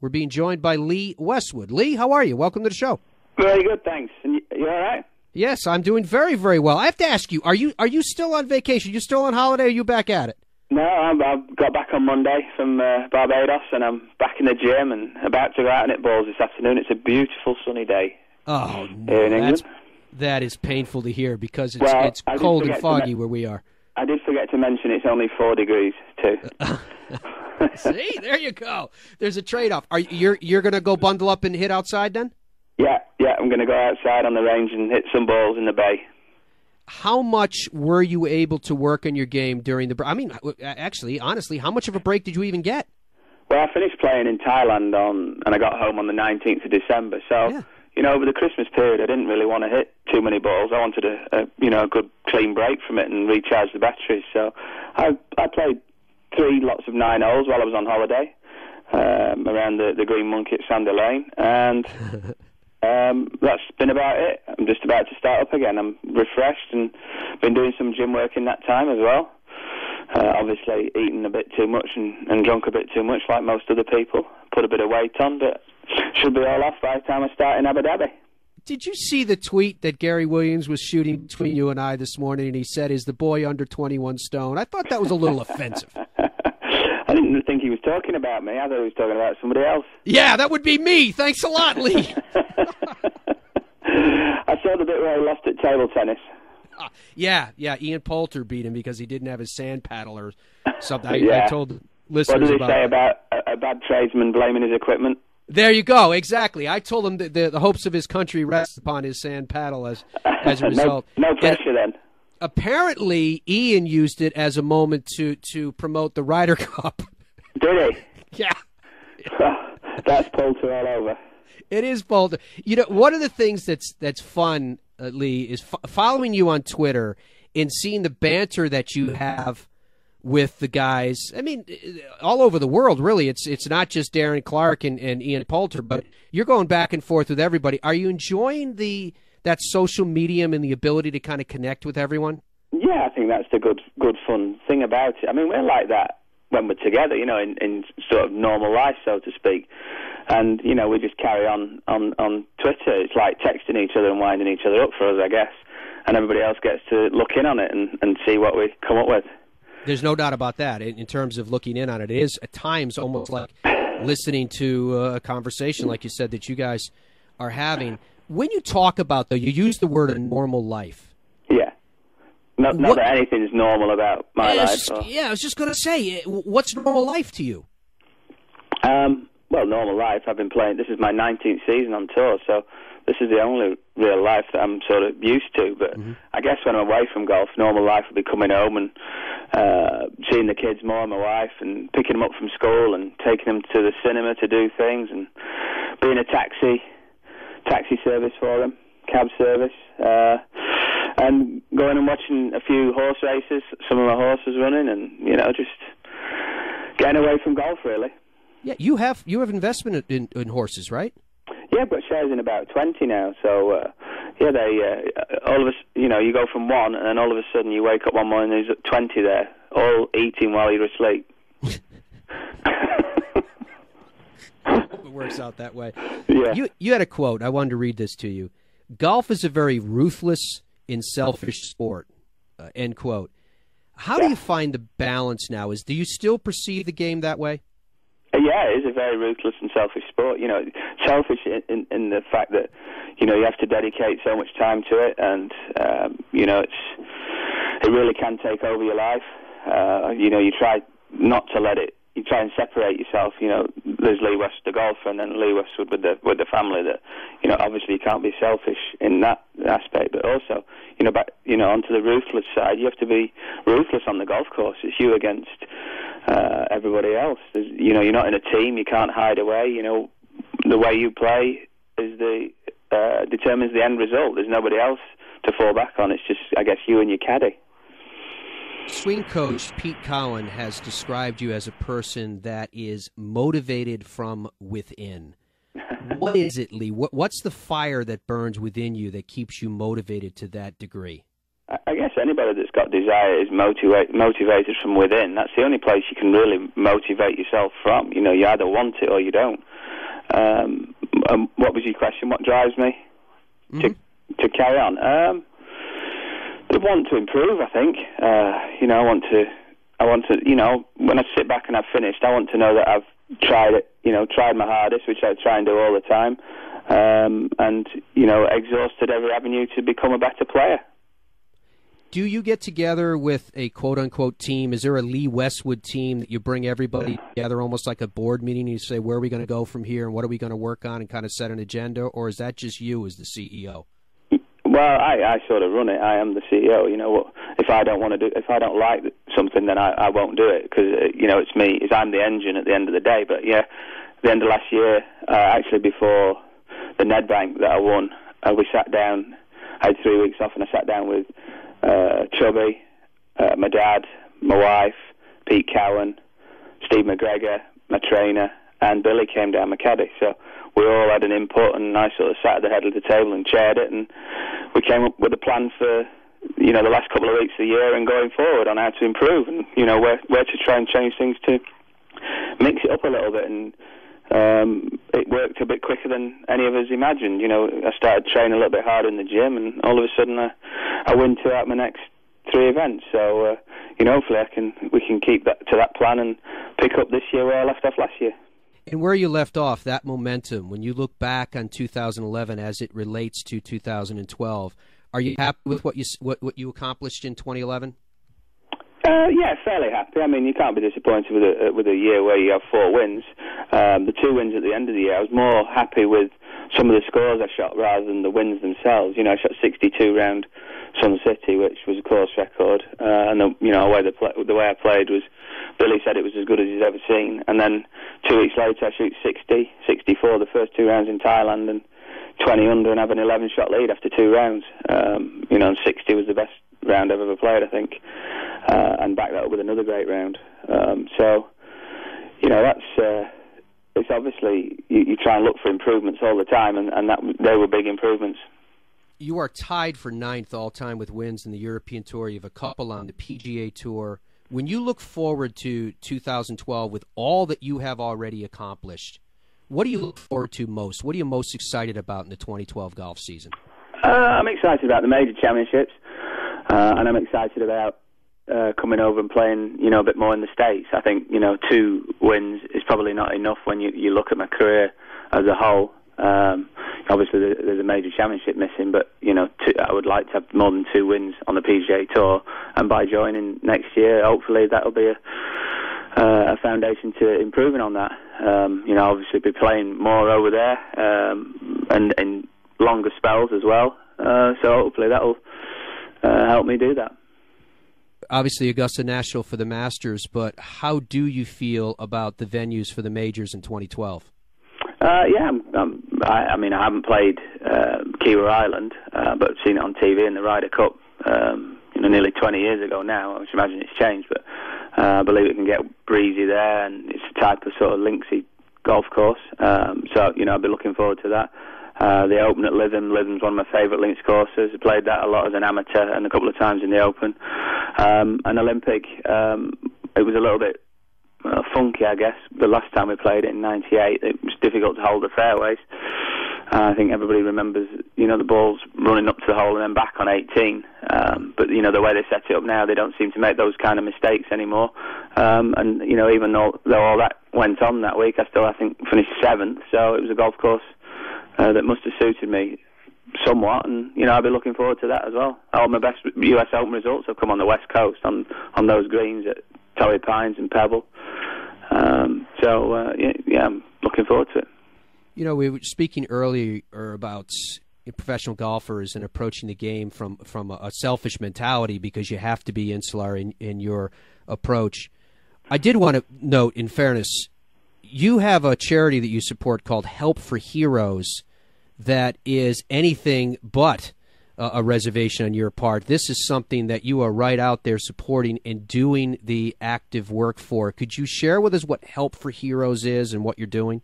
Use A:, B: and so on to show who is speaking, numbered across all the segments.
A: We're being joined by Lee Westwood. Lee, how are you? Welcome to the show.
B: Very good, thanks. And you all right?
A: Yes, I'm doing very, very well. I have to ask you, are you still on vacation? You still on holiday, or are you back at it?
B: No, I got back on Monday from Barbados, and I'm back in the gym and about to go out and hit balls this afternoon. It's a beautiful sunny day.
A: Oh,
B: here in England.
A: That is painful to hear because it's cold and foggy where we are.
B: I did forget to mention it's only 4 degrees too.
A: See, there you go. There's a trade-off. You're going to go bundle up and hit outside then?
B: Yeah, I'm going to go outside on the range and hit some balls in the bay.
A: How much were you able to work on your game during the break? I mean, actually, honestly, how much of a break did you even get?
B: Well, I finished playing in Thailand and I got home on the 19th of December. So, yeah. Over the Christmas period, I didn't really want to hit too many balls. I wanted a good clean break from it and recharge the batteries. So I played 3 lots of 9 holes while I was on holiday around the Green Monkey at Sandy Lane, and that's been about it. I'm just about to start up again. I'm refreshed and been doing some gym work in that time as well. Obviously eaten a bit too much and drunk a bit too much like most other people. Put a bit of weight on, but should be all off by the time I start in Abu Dhabi.
A: Did you see the tweet that Gary Williams was shooting between you and I this morning, and he said, "Is the boy under 21 stone?" I thought that was a little offensive.
B: I didn't think he was talking about me. I thought he was talking about somebody else.
A: Yeah, that would be me. Thanks a lot, Lee.
B: I saw the bit where he lost at table tennis.
A: Yeah. Ian Poulter beat him because he didn't have his sand paddle or something. I told listeners
B: what did he say about a bad tradesman blaming his equipment?
A: There you go. Exactly. I told him that the hopes of his country rest upon his sand paddle as a result.
B: No pressure then.
A: Apparently, Ian used it as a moment to promote the Ryder Cup.
B: Did he?
A: Yeah.
B: That's Poulter all over.
A: It is Poulter. One of the things that's fun, Lee, is following you on Twitter and seeing the banter that you have with the guys. I mean, all over the world, really. It's not just Darren Clark and Ian Poulter, but you're going back and forth with everybody. Are you enjoying that social medium and the ability to kind of connect with everyone?
B: Yeah, I think that's the good fun thing about it. I mean, we're like that when we're together, in sort of normal life, so to speak. And, we just carry on Twitter. It's like texting each other and winding each other up for us, I guess. And everybody else gets to look in on it and see what we come up with. There's
A: no doubt about that. In terms of looking in on it, it is at times almost like listening to a conversation, like you said, that you guys are having. When you talk about, though, you use the word a normal life.
B: Yeah. Not that anything's normal about my life.
A: Yeah, I was just going to say, what's normal life to you?
B: Well, normal life, I've been playing, this is my 19th season on tour, so this is the only real life that I'm sort of used to. But I guess when I'm away from golf, normal life will be coming home and seeing the kids more, my wife, and picking them up from school and taking them to the cinema to do things, and being a taxi service for them, cab service, and going and watching a few horse races, some of my horses running, and just getting away from golf, really.
A: Yeah, you have investment in horses, right?
B: Yeah, I've got shares in about 20 now. So they all of us, you go from one, and then all of a sudden you wake up one morning and there's 20 there, all eating while you're asleep.
A: It works out that way.
B: Yeah.
A: You had a quote. I wanted to read this to you. "Golf is a very ruthless and selfish sport." End quote. How do you find the balance now? Do you still perceive the game that way?
B: Yeah, it is a very ruthless and selfish sport. Selfish in the fact that, you have to dedicate so much time to it, and, it really can take over your life. You try not to let it, you try and separate yourself. There's Lee Westwood, the golfer, and then Lee Westwood with the family that, obviously you can't be selfish in that aspect, but also, onto the ruthless side, you have to be ruthless on the golf course. It's you against everybody else. You're not in a team. You can't hide away. The way you play is determines the end result. There's nobody else to fall back on. It's just, I guess, you and your caddy.
A: Swing coach Pete Cowan has described you as a person that is motivated from within. What is it, Lee? What's the fire that burns within you that keeps you motivated to that degree?
B: I guess anybody that's got desire is motivated from within. That's the only place you can really motivate yourself from. You either want it or you don't. What was your question? What drives me to carry on? The want to improve, I think. I want to, when I sit back and I've finished, I want to know that I've tried my hardest, which I try and do all the time, and exhausted every avenue to become a better player.
A: Do you get together with a quote-unquote team? Is there a Lee Westwood team that you bring everybody together, almost like a board meeting, and you say, where are we going to go from here and what are we going to work on, and kind of set an agenda, or is that just you as the CEO?
B: Well, I sort of run it. I am the CEO. If I don't like something, then I won't do it, because it's me. I'm the engine at the end of the day. But yeah, at the end of last year, actually before the Nedbank that I won, we sat down. I had 3 weeks off, and I sat down with Chubby, my dad, my wife, Pete Cowan, Steve McGregor, my trainer, and Billy came down, my caddy. So we all had an input, and I sort of sat at the head of the table and chaired it, and we came up with a plan for the last couple of weeks of the year and going forward on how to improve, and where to try and change things to mix it up a little bit. And it worked a bit quicker than any of us imagined. I started training a little bit harder in the gym, and all of a sudden I win 2 out of my next 3 events. So hopefully we can keep that to that plan and pick up this year where I left off last year.
A: And where you left off, that momentum, when you look back on 2011 as it relates to 2012, are you happy with what you accomplished in 2011?
B: Yeah, fairly happy. I mean, you can't be disappointed with a year where you have 4 wins. The 2 wins at the end of the year, I was more happy with some of the scores I shot rather than the wins themselves. I shot 62 round Sun City, which was a course record, and the way I played was, Billy said it was as good as he's ever seen. And then 2 weeks later, I shoot 60, 64 the first 2 rounds in Thailand, and 20 under, and have an 11-shot lead after 2 rounds. And 60 was the best round I've ever played, I think, and back that up with another great round. That's it's obviously you try and look for improvements all the time, and they were big improvements.
A: You are tied for 9th all-time with wins in the European Tour. You have a couple on the PGA Tour. When you look forward to 2012 with all that you have already accomplished, what do you look forward to most? What are you most excited about in the 2012 golf season?
B: I'm excited about the major championships, and I'm excited about coming over and playing, a bit more in the States. I think, 2 wins is probably not enough when you look at my career as a whole. Obviously, there's a major championship missing, but, I would like to have more than 2 wins on the PGA Tour, and by joining next year, hopefully that'll be a foundation to improving on that. Obviously be playing more over there, and in longer spells as well. So hopefully that'll help me do that.
C: Obviously, Augusta National for the Masters, but how do you feel about the venues for the majors in 2012?
B: I haven't played Kiwa Island, but I've seen it on TV in the Ryder Cup, nearly 20 years ago now. I should imagine it's changed, but I believe it can get breezy there, and it's a type of sort of linksy golf course. So I'll be looking forward to that. The Open at Lytham's one of my favourite links courses. I played that a lot as an amateur and a couple of times in the Open. And Olympic, it was a little bit funky, I guess. The last time we played it in '98, it was difficult to hold the fairways. I think everybody remembers, the balls running up to the hole and then back on 18. But, the way they set it up now, they don't seem to make those kind of mistakes anymore. And, even though all that went on that week, I think, finished 7th. So it was a golf course that must have suited me somewhat. And, I'll be looking forward to that as well. All my best US Open results have come on the West Coast, on those greens at Torrey Pines and Pebble. I'm looking forward to it.
C: We were speaking earlier about professional golfers and approaching the game from a selfish mentality because you have to be insular in your approach. I did want to note, in fairness, you have a charity that you support called Help for Heroes that is anything but a reservation on your part. This is something that you are right out there supporting and doing the active work for. Could you share with us what Help for Heroes is and what you're doing?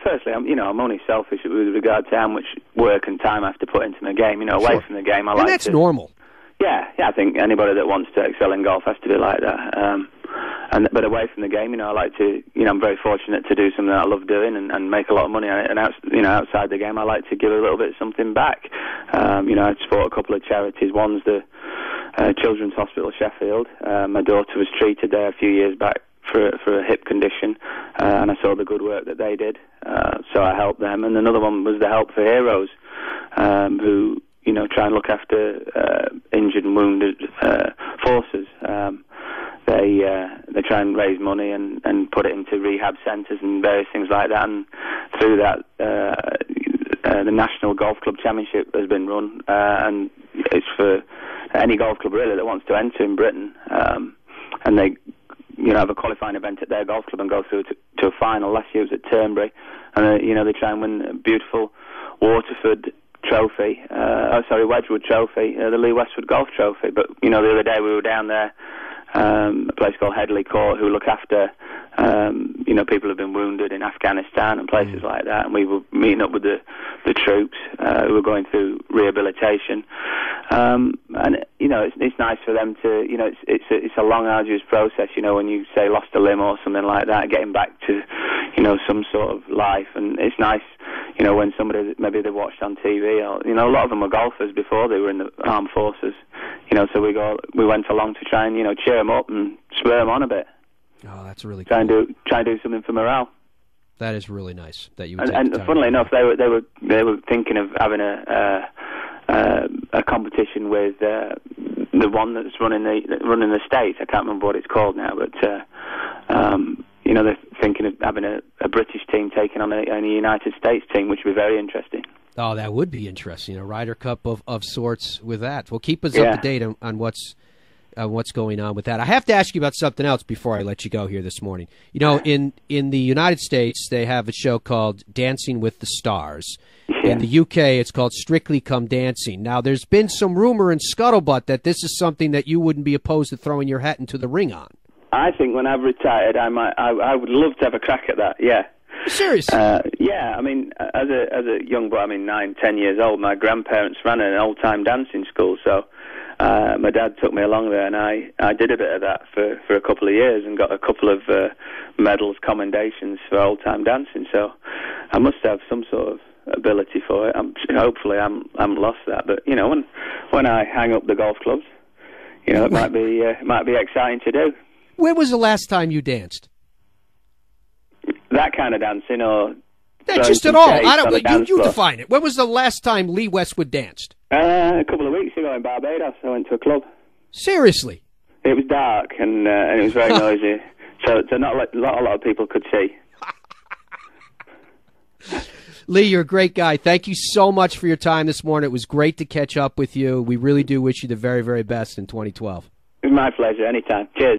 B: Firstly, I'm only selfish with regard to how much work and time I have to put into my game. Away from the game,
C: that's normal.
B: Yeah, I think anybody that wants to excel in golf has to be like that. but away from the game, I like to, I'm very fortunate to do something that I love doing and make a lot of money. And outside the game, I like to give a little bit of something back. I support a couple of charities. One's the Children's Hospital Sheffield. My daughter was treated there a few years back for a hip condition, and I saw the good work that they did, so I helped them. And another one was the Help for Heroes, who try and look after injured and wounded forces. They try and raise money and put it into rehab centres and various things like that. And through that, the National Golf Club Championship has been run, and it's for any golf club really that wants to enter in Britain, and they have a qualifying event at their golf club and go through to a final. Last year it was at Turnberry, and they try and win a beautiful Waterford trophy, Wedgwood trophy, the Lee Westwood Golf Trophy. But the other day we were down there, a place called Headley Court, who look after people who've been wounded in Afghanistan and places like that, and we were meeting up with the troops who were going through rehabilitation, and it's nice for them to, it's a long, arduous process, when you say lost a limb or something like that, getting back to some sort of life. And it's nice when somebody maybe they watched on TV, or a lot of them were golfers before they were in the armed forces, so we went along to try and cheer them up and spur them on a bit.
C: Oh, that's really cool.
B: Try and do something for morale.
C: That is really nice that you.
B: And funnily enough, they were thinking of having a competition with the one that's running the States. I can't remember what it's called now, but they're thinking of having a British team taking on a United States team, which would be very interesting.
C: Oh, that would be interesting. A Ryder Cup of sorts with that. Well, keep us up to date on what's going on with that. I have to ask you about something else before I let you go here this morning. In the United States, they have a show called Dancing with the Stars. Yeah. In the UK, it's called Strictly Come Dancing. Now, there's been some rumor and scuttlebutt that this is something that you wouldn't be opposed to throwing your hat into the ring on.
B: I think when I've retired, I would love to have a crack at that. Yeah.
C: Seriously?
B: Yeah. I mean, as a young boy, 9, 10 years old, my grandparents ran an old-time dancing school, so my dad took me along there, and I did a bit of that for a couple of years and got a couple of medals, commendations for old-time dancing. So I must have some sort of ability for it. Hopefully, I haven't lost that. But when I hang up the golf clubs, it might be exciting to do.
C: When was the last time you danced?
B: That kind of dancing, or
C: just at all? I don't. You define it. When was the last time Lee Westwood danced?
B: A couple of weeks ago in Barbados, I went to a club.
C: Seriously?
B: It was dark and it was very noisy, so not a lot of people could see.
C: Lee, you're a great guy. Thank you so much for your time this morning. It was great to catch up with you. We really do wish you the very, very best in 2012.
B: It was my pleasure. Anytime. Cheers.